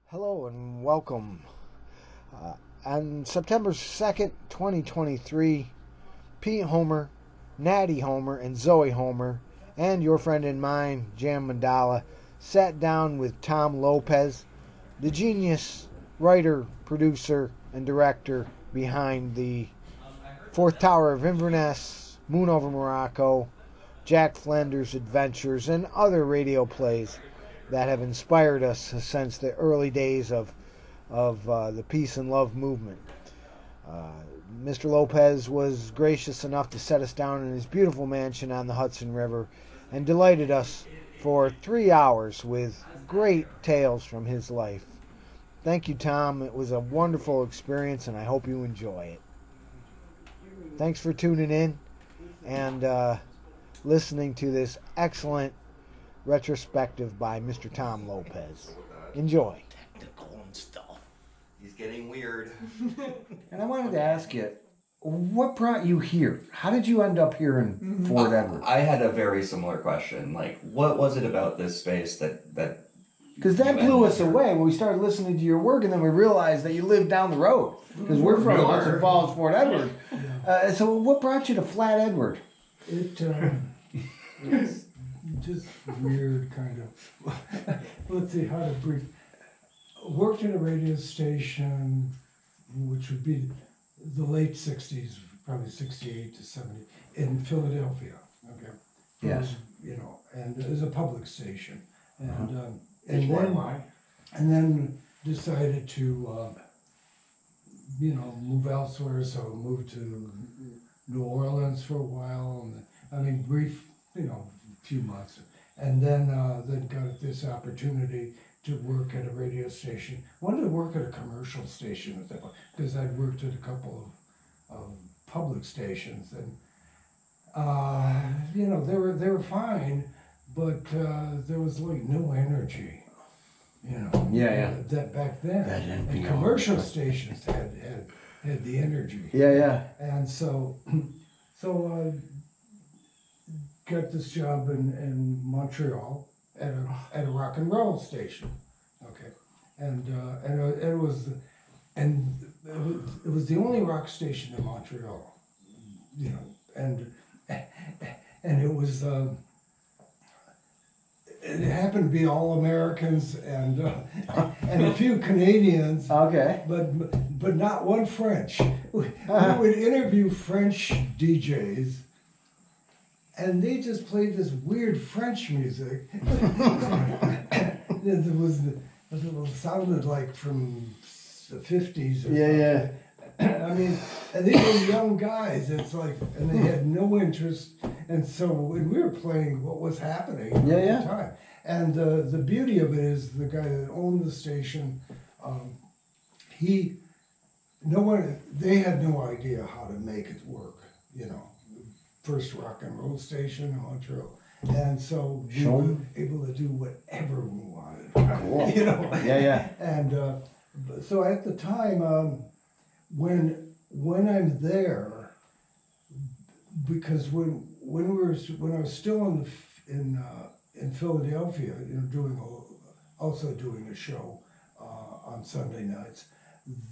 Hello and welcome. On September 2nd, 2023, Pete Homer, Natty Homer, and Zoe Homer, and your friend and mine, Jam Mandala, sat down with Tom Lopez, the genius writer, producer, and director behind the Fourth Tower of Inverness, Moon Over Morocco, Jack Flanders Adventures, and other radio plays that have inspired us since the early days of the peace and love movement. Mr. Lopez was gracious enough to set us down in his beautiful mansion on the Hudson River and delighted us for 3 hours with great tales from his life. Thank you, Tom. It was a wonderful experience, and I hope you enjoy it. Thanks for tuning in and listening to this excellent retrospective by Mr. Tom Lopez. Enjoy. Technical and stuff. He's getting weird. And I wanted to ask you, what brought you here? How did you end up here in Fort Edward? I had a very similar question. Like, what was it about this space that Because that blew us away when we started listening to your work, and then we realized that you lived down the road. Because we're from Hudson Falls, Fort Edward. So what brought you to Flat Edward? It's just weird, kind of. Let's see how to brief. Worked at a radio station, which would be the late 60s, probably 68 to 70, in Philadelphia. Okay. Yes. And it was a public station. And HYY. and then decided to, move elsewhere. So I moved to New Orleans for a while. Brief, few months, and then got this opportunity to work at a radio station. Wanted to work at a commercial station at that point because I'd worked at a couple of public stations, and they were fine, but there was like no energy, Yeah. that back then. And commercial stations had the energy. Yeah. And so got this job in Montreal at a rock and roll station. Okay, and it was the only rock station in Montreal, and it was it happened to be all Americans and a few Canadians. Okay. But not one French. We would interview French DJs, and they just played this weird French music. It sounded like from the 50s. Yeah. And they were young guys. It's like, and they had no interest. And so when we were playing what was happening at the time. And the beauty of it is the guy that owned the station, they had no idea how to make it work, First rock and roll station in Montreal. And so we were able to do whatever we wanted. Cool. Yeah. And so at the time, when I'm there, because when I was still in Philadelphia, doing a show on Sunday nights,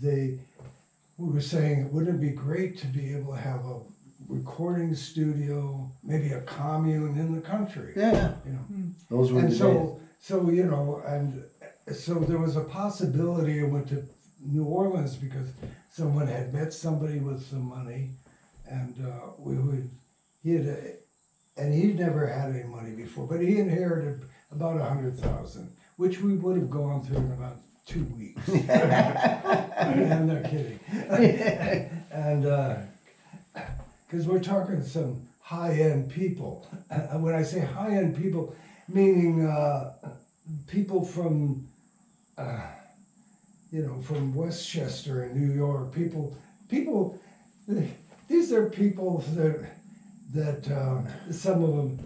we were saying, wouldn't it be great to be able to have a recording studio, maybe a commune in the country? Yeah. Those were the days. So there was a possibility. I went to New Orleans because someone had met somebody with some money, and he'd never had any money before, but he inherited about $100,000, which we would have gone through in about 2 weeks. I'm not kidding. And because we're talking some high-end people. When I say high-end people, meaning people from Westchester in New York. People. These are people that some of them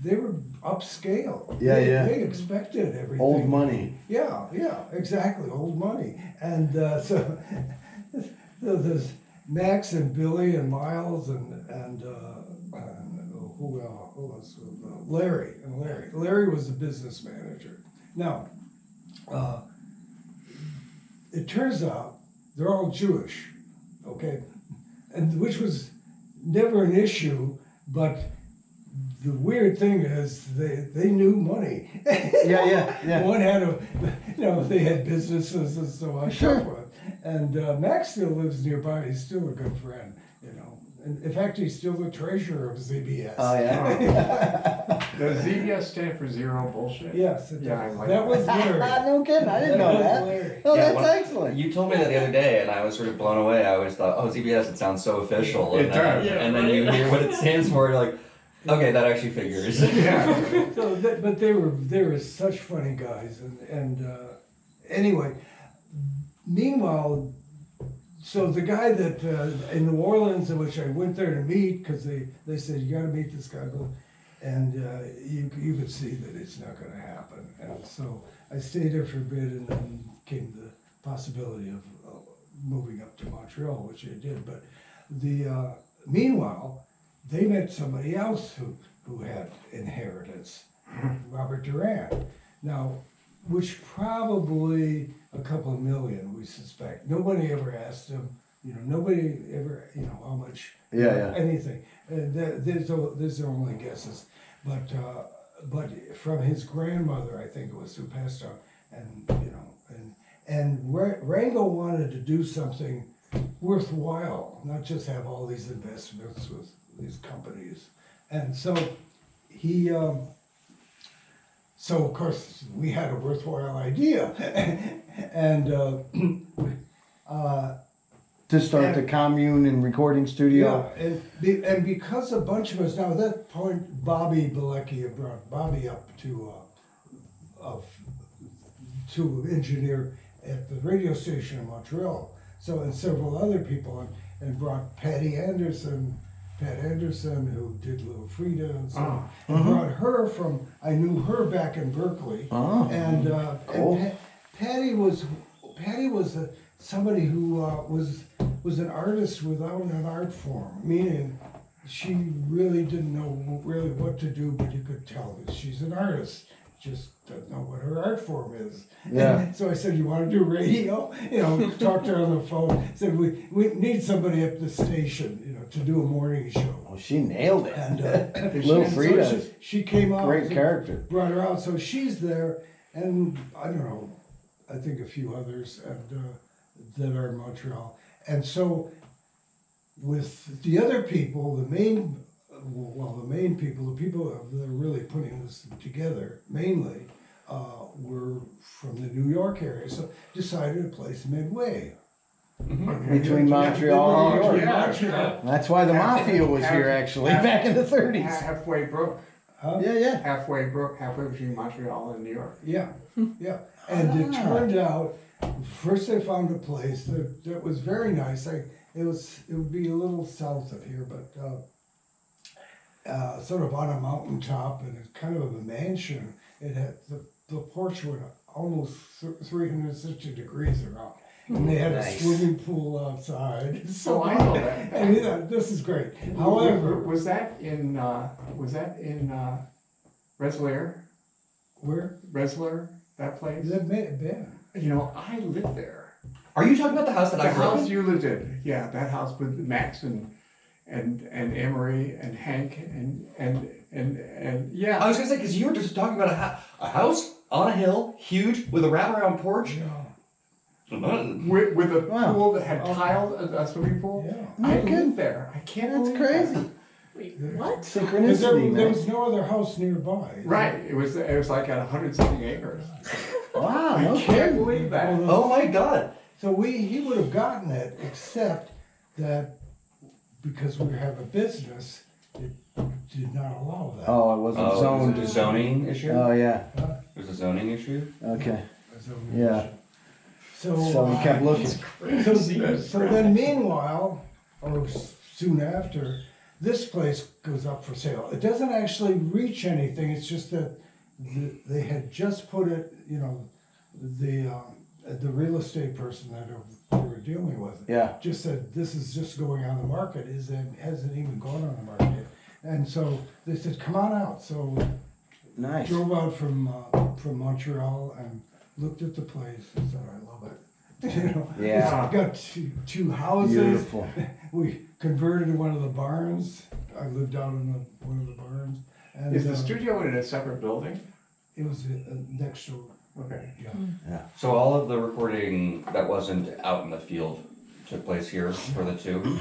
they were upscale. Yeah. They expected everything. Old money. Yeah, exactly, old money. And so there's Max and Billy and Miles and who else? Larry. Larry was the business manager. Now, it turns out they're all Jewish, okay, and which was never an issue, but the weird thing is they knew money. Yeah. One had they had businesses and so on. Sure. And Max still lives nearby. He's still a good friend, you know. And in fact, he's still the treasurer of ZBS. Oh yeah. Does ZBS stand for zero bullshit? Yes, it Yeah, I does. like That was Larry. No kidding. I didn't know was that. Larry. Oh, Yeah, that's when- excellent. You told me that the other day, and I was sort of blown away. I always thought, oh, ZBS, it sounds so official. It And then, does. and then you hear what it stands for, you're like, okay, that actually figures. Yeah. So, but they were such funny guys, and anyway. Meanwhile, so the guy that in New Orleans, in which I went there to meet, because they said you got to meet this guy, and you could see that it's not going to happen, and so I stayed there for a bit, and then came the possibility of moving up to Montreal, which I did. But the meanwhile, they met somebody else who had inheritance, Robert Durant. Now, which probably a couple of million, we suspect. Nobody ever asked him, nobody ever, how much, anything. There's their only guesses. But from his grandmother, I think it was, who passed on, and Rango wanted to do something worthwhile, not just have all these investments with these companies. And so he, so of course we had a worthwhile idea, and To start the commune and recording studio. yeah, and because a bunch of us, now at that point, Bobby Bilecki had brought Bobby up to engineer at the radio station in Montreal. So, and several other people, and brought Pat Anderson, who did Little Frida and so on, and brought her from, I knew her back in Berkeley. And Patty was somebody who was an artist without an art form, meaning she really didn't know really what to do, but you could tell that she's an artist, just doesn't know what her art form is. Yeah. And so I said, you want to do radio? Talked to her on the phone. Said, we need somebody at the station, to do a morning show. Oh, she nailed it. And Little and so Frida. she came out. Great character. Brought her out, so she's there, and I don't know, I think a few others that are in Montreal. And so with the other people, the main people, the people that are really putting this together, mainly, were from the New York area, so decided to place midway. Between Montreal and New York. Montreal. That's why the mafia was here, actually, back in the 30s. Halfway brook. Yeah. Halfway between Montreal and New York. Yeah, yeah. And it turned out, first they found a place that was very nice. It would be a little south of here, but sort of on a mountaintop, and it's kind of a mansion. It had the porch went almost 360 degrees around. And they had a swimming pool outside. So I know that. And this is great. However, was that in Rensselaer? where Rensselaer, that place? that may have been. I lived there. Are you talking about the house that The I grew up house in? you lived in, yeah, that house with Max and Emery and Hank and yeah. I was gonna say, because you were just talking about a house on a hill, huge, with a wraparound porch. With a pool that had tiled a swimming pool. Yeah. I lived there. I can't That's believe crazy. that. Wait, what? Because Synchronicity, there man. was no other house nearby. Right. It was like at 100-something acres. Wow, I no can't kidding. believe that. Oh my God. So he would have gotten it, except that because we have a business, it did not allow that. Oh, it wasn't Oh, zoned. it was a zoning issue? Oh, yeah. It was a zoning issue? Okay. So, Yeah. So So we kept looking. So then meanwhile, or soon after, this place goes up for sale. It doesn't actually reach anything, it's just that they had just put it, the real estate person that we were dealing with Yeah. just said, this is just going on the market, hasn't even gone on the market yet. And so they said, come on out. So Nice. drove out from Montreal, and looked at the place and said, I love it. You know, Yeah. it's got two houses. Beautiful. We converted one of the barns. I lived out in one of the barns. And, Is the studio in a separate building? It was next door. Okay. Yeah. So all of the recording that wasn't out in the field took place here for the two?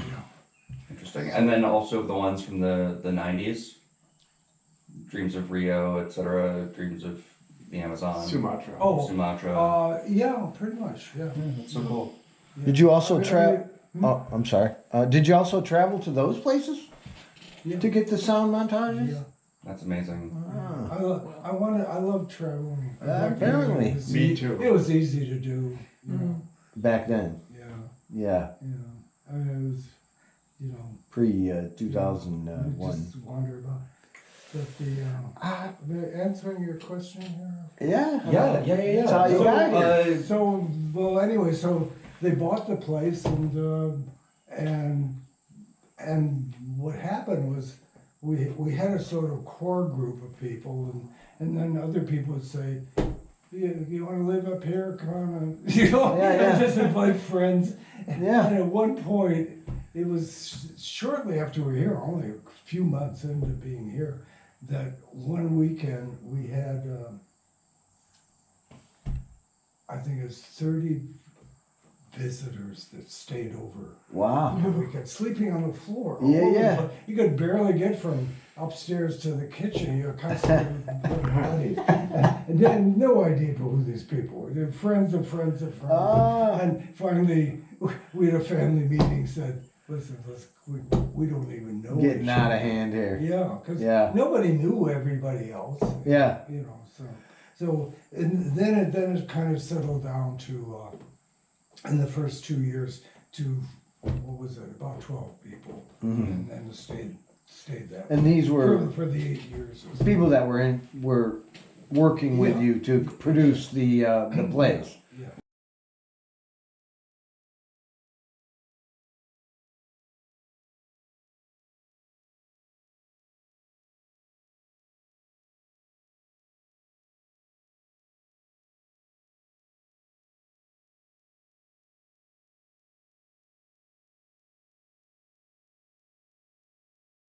Interesting. And then also the ones from the 90s? Dreams of Rio, etc., Dreams of the Amazon, Sumatra. Oh, Sumatra. yeah, pretty much. Yeah. That's so cool. Yeah. Did you also I mean, travel? Oh, I'm sorry. Did you also travel to those places Yeah. to get the sound montages? Yeah. That's amazing. Ah. I love traveling. Apparently. It was Me too. It was easy to do. You know. Back then, Yeah. yeah, Yeah. I mean, it was, you know. pre We 2001. just wander about. But answering your question here. Yeah, Yeah. That's how you got here. So they bought the place and what happened was we had a sort of core group of people and then other people would say, you want to live up here? Come on, you know, Yeah. just invite friends. Yeah. And at one point, it was shortly after we were here, only a few months into being here, that one weekend we had, I think it was 30 visitors that stayed over. Wow. The weekend, sleeping on the floor. Yeah, all over the yeah. place. You could barely get from upstairs to the kitchen. You're constantly and then no idea who these people were. They're friends of friends of friends. Ah. And finally, we had a family meeting. Said, "Listen, we don't even know Getting each out other." of hand here. Yeah, because Yeah. nobody knew everybody else. Yeah. You know, so and then it kind of settled down to in the first 2 years to what was it, about 12 people, and it stayed that way. And these were for the 8 years. people that were working with Yeah. you to produce the plays.